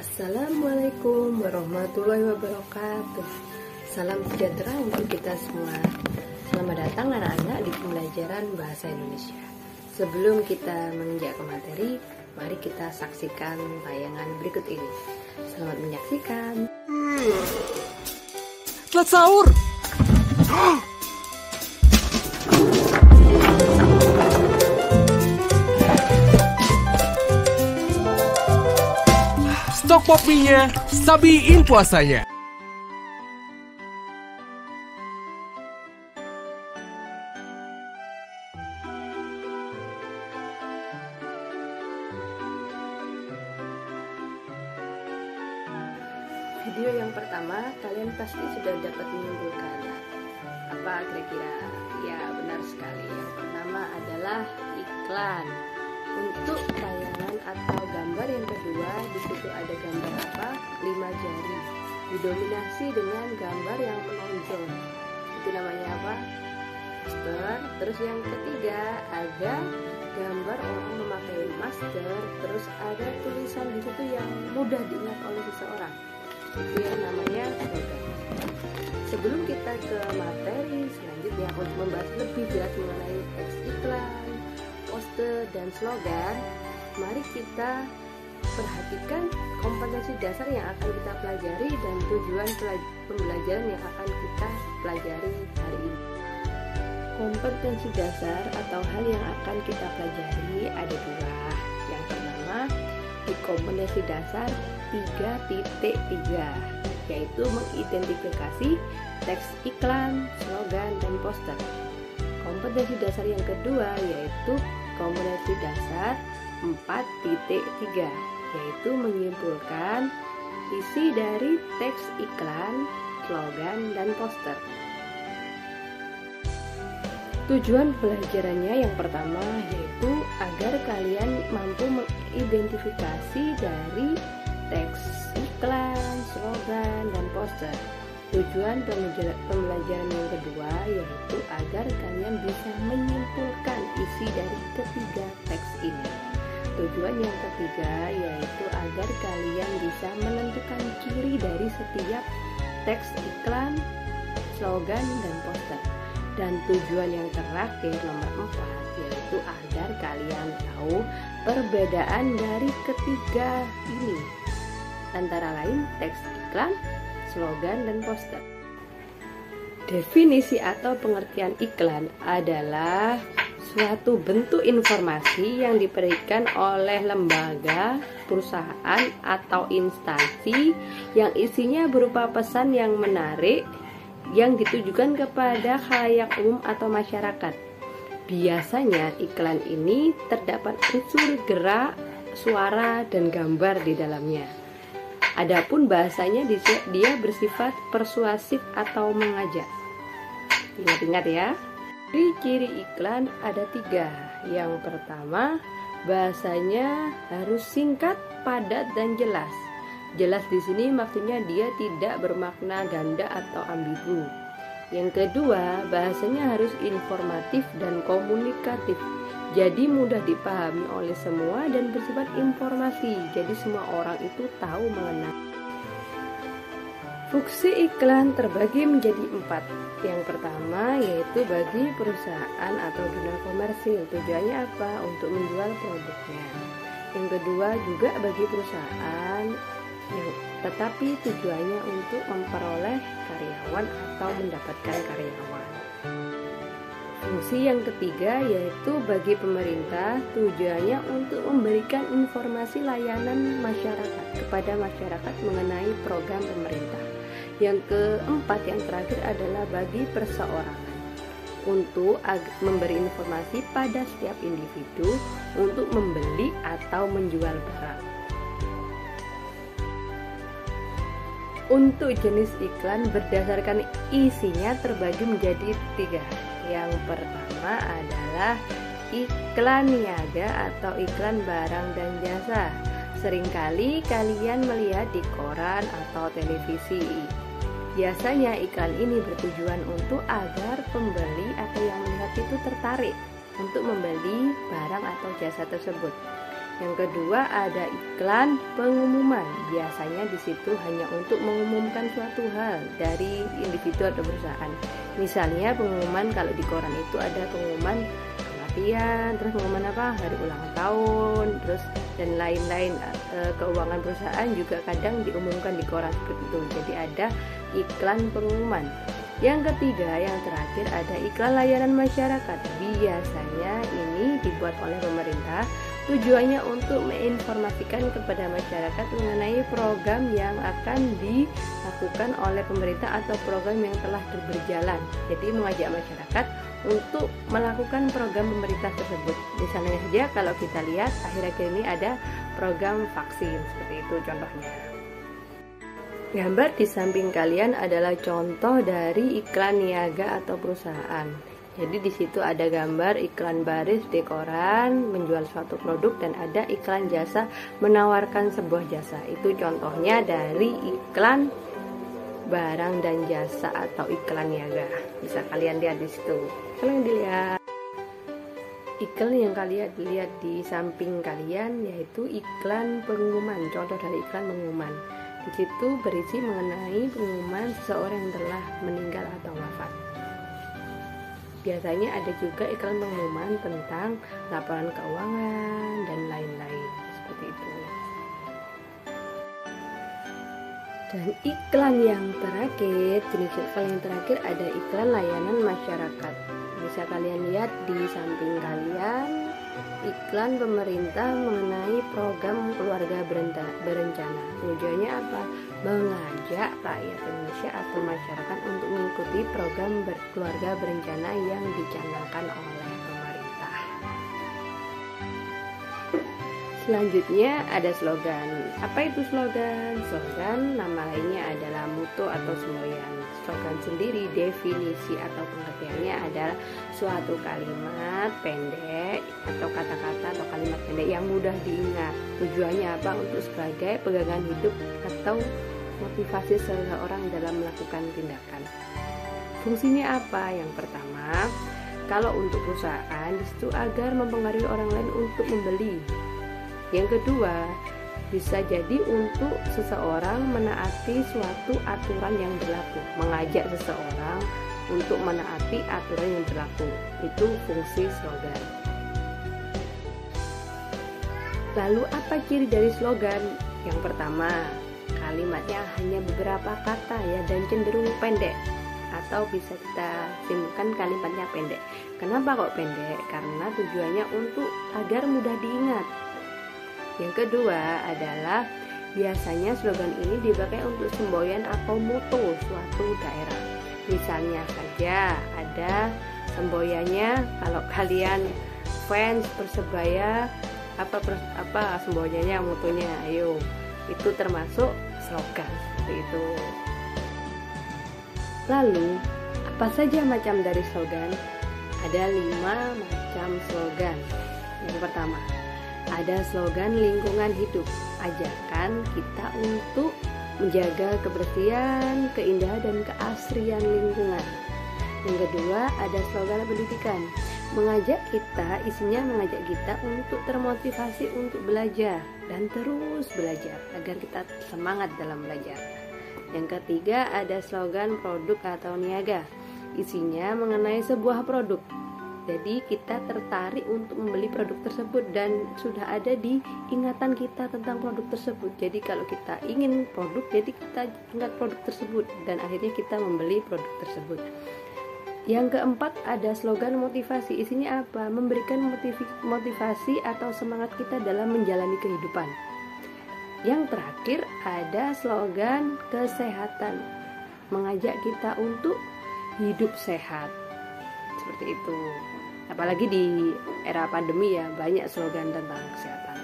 Assalamualaikum warahmatullahi wabarakatuh. Salam sejahtera untuk kita semua. Selamat datang anak-anak di pembelajaran Bahasa Indonesia. Sebelum kita menginjak ke materi, mari kita saksikan tayangan berikut ini. Selamat menyaksikan. Telat sahur. Stok pop mie-nya, sabiin puasanya. Video yang pertama, kalian pasti sudah dapat menyimpulkan apa kira-kira? Ya, benar sekali. Yang pertama adalah iklan. Untuk tayangan atau gambar yang kedua, di situ ada gambar apa? 5 jari didominasi dengan gambar yang menonjol. Itu namanya apa? Poster. Terus yang ketiga ada gambar orang memakai masker. Terus ada tulisan di situ yang mudah diingat oleh seseorang. Itu yang namanya slogan. Sebelum kita ke materi selanjutnya untuk membahas lebih jelas mengenai teks iklan, poster, dan slogan, mari kita perhatikan kompetensi dasar yang akan kita pelajari dan tujuan pembelajaran yang akan kita pelajari hari ini. Kompetensi dasar atau hal yang akan kita pelajari ada dua. Yang pertama, di kompetensi dasar 3.3, yaitu mengidentifikasi teks iklan, slogan, dan poster. Kompetensi dasar yang kedua yaitu kompetensi dasar 4.3, yaitu menyimpulkan isi dari teks iklan, slogan, dan poster. Tujuan pelajarannya yang pertama yaitu agar kalian mampu mengidentifikasi dari teks iklan, slogan, dan poster. Tujuan pembelajaran yang kedua yaitu agar kalian bisa menyimpulkan isi dari ketiga teks ini. Tujuan yang ketiga yaitu agar kalian bisa menentukan ciri dari setiap teks iklan, slogan, dan poster. Dan tujuan yang terakhir nomor 4 yaitu agar kalian tahu perbedaan dari ketiga ini, antara lain teks iklan, slogan, dan poster. Definisi atau pengertian iklan adalah suatu bentuk informasi yang diberikan oleh lembaga, perusahaan, atau instansi yang isinya berupa pesan yang menarik yang ditujukan kepada khalayak umum atau masyarakat. Biasanya iklan ini terdapat unsur gerak, suara, dan gambar di dalamnya. Adapun bahasanya dia bersifat persuasif atau mengajak. Ingat-ingat ya. Ciri-ciri iklan ada 3. Yang pertama, bahasanya harus singkat, padat, dan jelas. Jelas di sini maksudnya dia tidak bermakna ganda atau ambigu. Yang kedua, bahasanya harus informatif dan komunikatif. Jadi mudah dipahami oleh semua dan bersifat informasi. Jadi semua orang itu tahu mengenai. Fungsi iklan terbagi menjadi 4. Yang pertama yaitu bagi perusahaan atau dunia komersil. Tujuannya apa? Untuk menjual produknya. Yang kedua juga bagi perusahaan, tetapi tujuannya untuk memperoleh karyawan atau mendapatkan karyawan. Fungsi yang ketiga yaitu bagi pemerintah, tujuannya untuk memberikan informasi layanan masyarakat kepada masyarakat mengenai program pemerintah. Yang keempat, yang terakhir adalah bagi perseorangan, untuk memberi informasi pada setiap individu untuk membeli atau menjual barang. Untuk jenis iklan berdasarkan isinya terbagi menjadi 3. Yang pertama adalah iklan niaga atau iklan barang dan jasa. Seringkali kalian melihat di koran atau televisi. Biasanya iklan ini bertujuan untuk agar pembeli atau yang melihat itu tertarik untuk membeli barang atau jasa tersebut. Yang kedua ada iklan pengumuman. Biasanya di situ hanya untuk mengumumkan suatu hal dari individu atau perusahaan. Misalnya pengumuman kalau di koran itu ada pengumuman kematian, terus pengumuman apa? Hari ulang tahun, terus dan lain-lain. Keuangan perusahaan juga kadang diumumkan di koran seperti itu. Jadi ada iklan pengumuman. Yang ketiga, yang terakhir ada iklan layanan masyarakat. Biasanya ini dibuat oleh pemerintah, tujuannya untuk menginformasikan kepada masyarakat mengenai program yang akan dilakukan oleh pemerintah atau program yang telah berjalan. Jadi mengajak masyarakat untuk melakukan program pemerintah tersebut. Misalnya saja kalau kita lihat akhir-akhir ini ada program vaksin, seperti itu contohnya. Gambar di samping kalian adalah contoh dari iklan niaga atau perusahaan. Jadi di situ ada gambar iklan baris di koran menjual suatu produk dan ada iklan jasa menawarkan sebuah jasa. Itu contohnya dari iklan barang dan jasa atau iklan niaga. Bisa kalian lihat di situ. Kalian dilihat. Iklan yang kalian lihat di samping kalian yaitu iklan pengumuman. Contoh dari iklan pengumuman. Di situ berisi mengenai pengumuman seseorang yang telah meninggal atau wafat. Biasanya ada juga iklan pengumuman tentang laporan keuangan dan lain-lain seperti itu. Dan iklan yang terakhir, jenis iklan yang terakhir ada iklan layanan masyarakat. Bisa kalian lihat di samping kalian iklan pemerintah mengenai program keluarga berencana. Tujuannya apa? Mengajak rakyat Indonesia atau masyarakat untuk mengikuti program keluarga berencana yang dicanangkan oleh pemerintah. Selanjutnya ada slogan. Apa itu slogan? Slogan nama lainnya adalah mutu atau semboyan. Slogan sendiri definisi atau pengertiannya adalah suatu kalimat pendek atau kata-kata atau kalimat pendek yang mudah diingat. Tujuannya apa? Untuk sebagai pegangan hidup atau motivasi seseorang dalam melakukan tindakan. Fungsinya apa? Yang pertama, kalau untuk perusahaan itu agar mempengaruhi orang lain untuk membeli. Yang kedua, bisa jadi untuk seseorang menaati suatu aturan yang berlaku, mengajak seseorang untuk menaati aturan yang berlaku. Itu fungsi slogan. Lalu apa ciri dari slogan? Yang pertama, kalimatnya hanya beberapa kata ya dan cenderung pendek, atau bisa kita simpulkan kalimatnya pendek. Kenapa kok pendek? Karena tujuannya untuk agar mudah diingat. Yang kedua adalah biasanya slogan ini dipakai untuk semboyan atau moto suatu daerah. Misalnya saja ada semboyannya, kalau kalian fans Persebaya apa semboyannya, motonya, ayo, itu termasuk slogan seperti itu. Lalu apa saja macam dari slogan? Ada 5 macam slogan. Yang pertama, ada slogan lingkungan hidup, ajakan kita untuk menjaga kebersihan, keindahan dan keasrian lingkungan. Yang kedua ada slogan pendidikan, isinya mengajak kita untuk termotivasi untuk belajar dan terus belajar agar kita semangat dalam belajar. Yang ketiga ada slogan produk atau niaga, isinya mengenai sebuah produk. Jadi kita tertarik untuk membeli produk tersebut dan sudah ada di ingatan kita tentang produk tersebut. Jadi kalau kita ingin produk, jadi kita ingat produk tersebut dan akhirnya kita membeli produk tersebut. Yang keempat ada slogan motivasi, isinya apa? Memberikan motivasi atau semangat kita dalam menjalani kehidupan. Yang terakhir ada slogan kesehatan, mengajak kita untuk hidup sehat. Seperti itu. Apalagi di era pandemi ya, banyak slogan tentang kesehatan.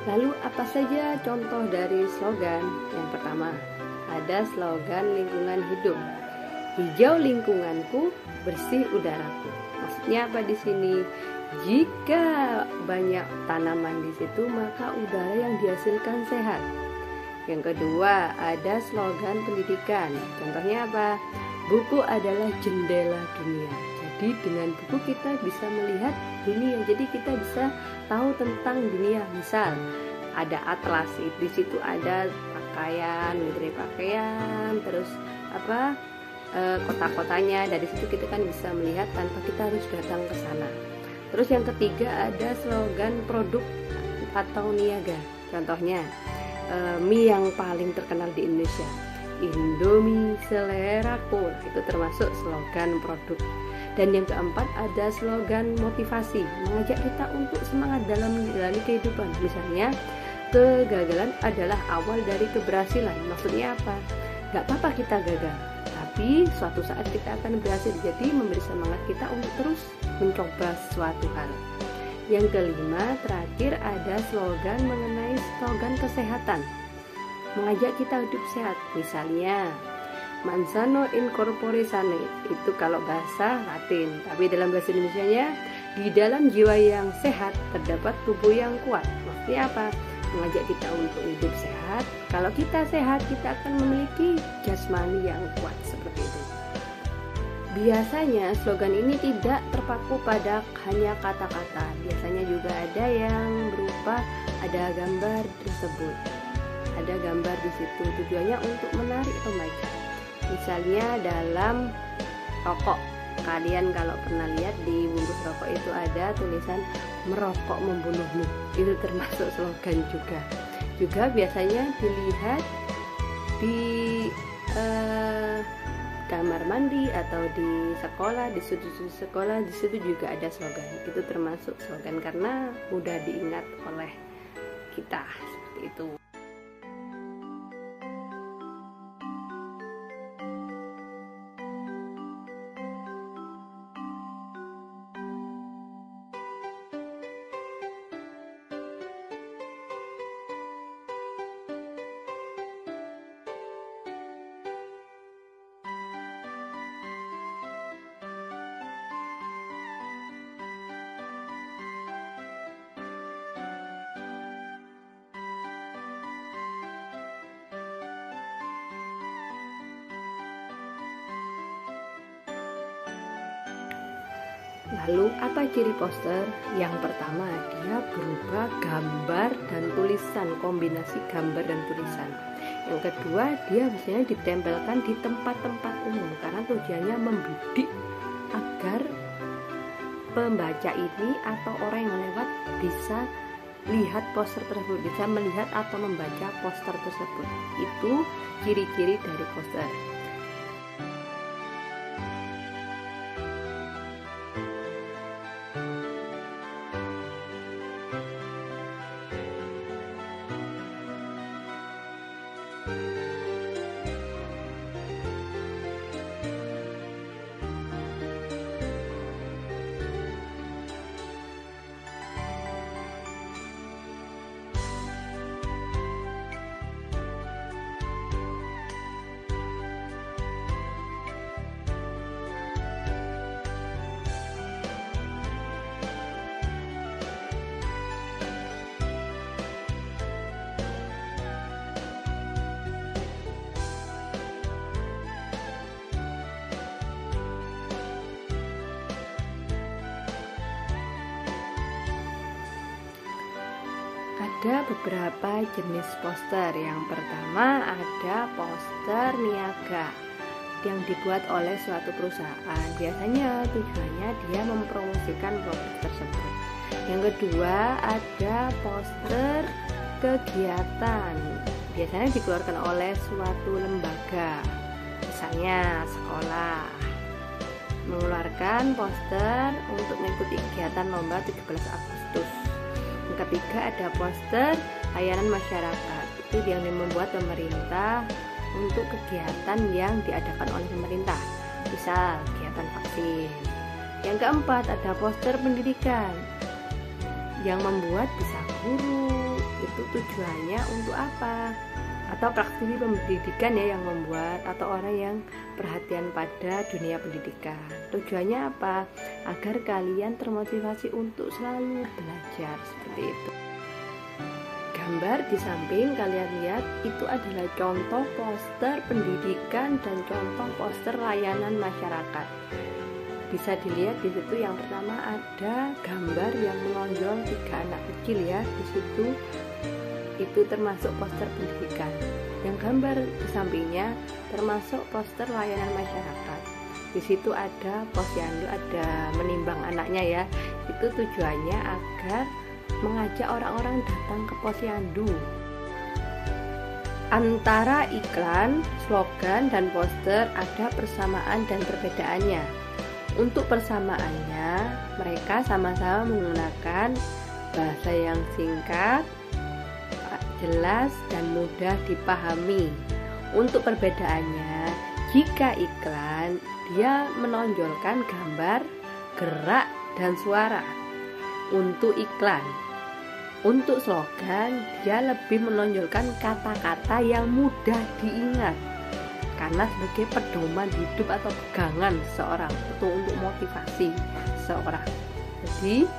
Lalu apa saja contoh dari slogan? Yang pertama, ada slogan lingkungan hidup. Hijau lingkunganku, bersih udaraku. Maksudnya apa di sini? Jika banyak tanaman di situ, maka udara yang dihasilkan sehat. Yang kedua, ada slogan pendidikan. Contohnya apa? Buku adalah jendela dunia. Jadi dengan buku kita bisa melihat dunia. Jadi kita bisa tahu tentang dunia. Misal ada atlas, di situ ada pakaian, dari pakaian, terus kota-kotanya. Dari situ kita kan bisa melihat tanpa kita harus datang ke sana. Terus yang ketiga ada slogan produk atau niaga. Contohnya mie yang paling terkenal di Indonesia, Indomie seleraku, itu termasuk slogan produk. Dan yang keempat ada slogan motivasi, mengajak kita untuk semangat dalam menjalani kehidupan. Misalnya, kegagalan adalah awal dari keberhasilan. Maksudnya apa? Gak apa-apa kita gagal, tapi suatu saat kita akan berhasil. Jadi memberi semangat kita untuk terus mencoba sesuatu hal. Yang kelima, terakhir ada slogan mengenai slogan kesehatan, mengajak kita hidup sehat. Misalnya Mansano in corpore sane, itu kalau bahasa Latin, tapi dalam bahasa Indonesianya, di dalam jiwa yang sehat terdapat tubuh yang kuat. Maksudnya apa? Mengajak kita untuk hidup sehat. Kalau kita sehat, kita akan memiliki jasmani yang kuat, seperti itu. Biasanya slogan ini tidak terpaku pada hanya kata-kata. Biasanya juga ada yang berupa ada gambar tersebut. Ada gambar di situ, tujuannya untuk menarik pembaca. Misalnya dalam rokok, kalian kalau pernah lihat di bungkus rokok itu ada tulisan merokok membunuhmu, itu termasuk slogan juga. Juga biasanya dilihat di kamar mandi atau di sekolah, di sudut-sudut sekolah, di situ juga ada slogan. Itu termasuk slogan karena mudah diingat oleh kita, seperti itu. Lalu apa ciri poster? Yang pertama, dia berupa gambar dan tulisan, kombinasi gambar dan tulisan. Yang kedua, dia biasanya ditempelkan di tempat-tempat umum karena tujuannya membidik agar pembaca ini atau orang yang lewat bisa lihat poster tersebut, bisa melihat atau membaca poster tersebut. Itu ciri-ciri dari poster. Ada beberapa jenis poster. Yang pertama ada poster niaga yang dibuat oleh suatu perusahaan. Biasanya tujuannya dia mempromosikan produk tersebut. Yang kedua ada poster kegiatan. Biasanya dikeluarkan oleh suatu lembaga, misalnya sekolah, mengeluarkan poster untuk mengikuti kegiatan lomba 17 Agustus. Yang ketiga ada poster layanan masyarakat, itu yang membuat pemerintah untuk kegiatan yang diadakan oleh pemerintah, misal kegiatan vaksin. Yang keempat ada poster pendidikan yang membuat bisa guru, itu tujuannya untuk apa? Atau praktisi pendidikan ya yang membuat, atau orang yang perhatian pada dunia pendidikan. Tujuannya apa? Agar kalian termotivasi untuk selalu belajar, seperti itu. Gambar di samping kalian lihat itu adalah contoh poster pendidikan dan contoh poster layanan masyarakat. bisa dilihat di situ yang pertama ada gambar yang menonjol 3 anak kecil ya. Di situ itu termasuk poster pendidikan. Yang gambar di sampingnya termasuk poster layanan masyarakat. Di situ ada posyandu, ada menimbang anaknya ya. Itu tujuannya agar mengajak orang-orang datang ke posyandu. Antara iklan, slogan, dan poster ada persamaan dan perbedaannya. Untuk persamaannya, mereka sama-sama menggunakan bahasa yang singkat, jelas, dan mudah dipahami. Untuk perbedaannya, jika iklan, dia menonjolkan gambar, gerak, dan suara. Untuk iklan, untuk slogan, dia lebih menonjolkan kata-kata yang mudah diingat karena sebagai pedoman hidup atau pegangan seseorang atau untuk motivasi seseorang. Jadi,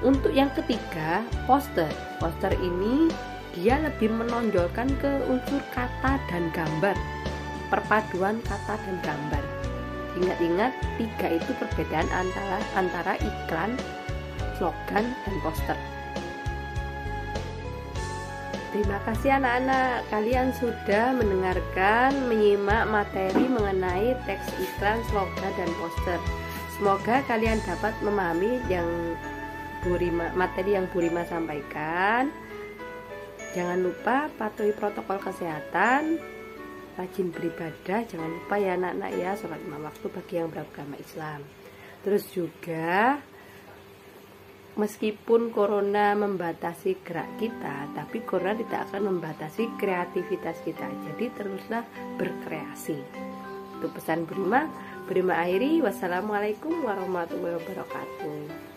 untuk yang ketiga, poster. Poster ini dia lebih menonjolkan ke unsur kata dan gambar, perpaduan kata dan gambar. Ingat-ingat, 3 itu perbedaan antara iklan, slogan, dan poster. Terima kasih anak-anak, kalian sudah menyimak materi mengenai teks iklan, slogan, dan poster. Semoga kalian dapat memahami materi yang Bu Rima sampaikan. Jangan lupa patuhi protokol kesehatan, rajin beribadah, jangan lupa ya anak-anak ya, sholat 5 waktu bagi yang beragama Islam. Terus juga meskipun corona membatasi gerak kita, tapi corona tidak akan membatasi kreativitas kita. Jadi teruslah berkreasi. Itu pesan Bu Rima akhiri. Wassalamualaikum warahmatullahi wabarakatuh.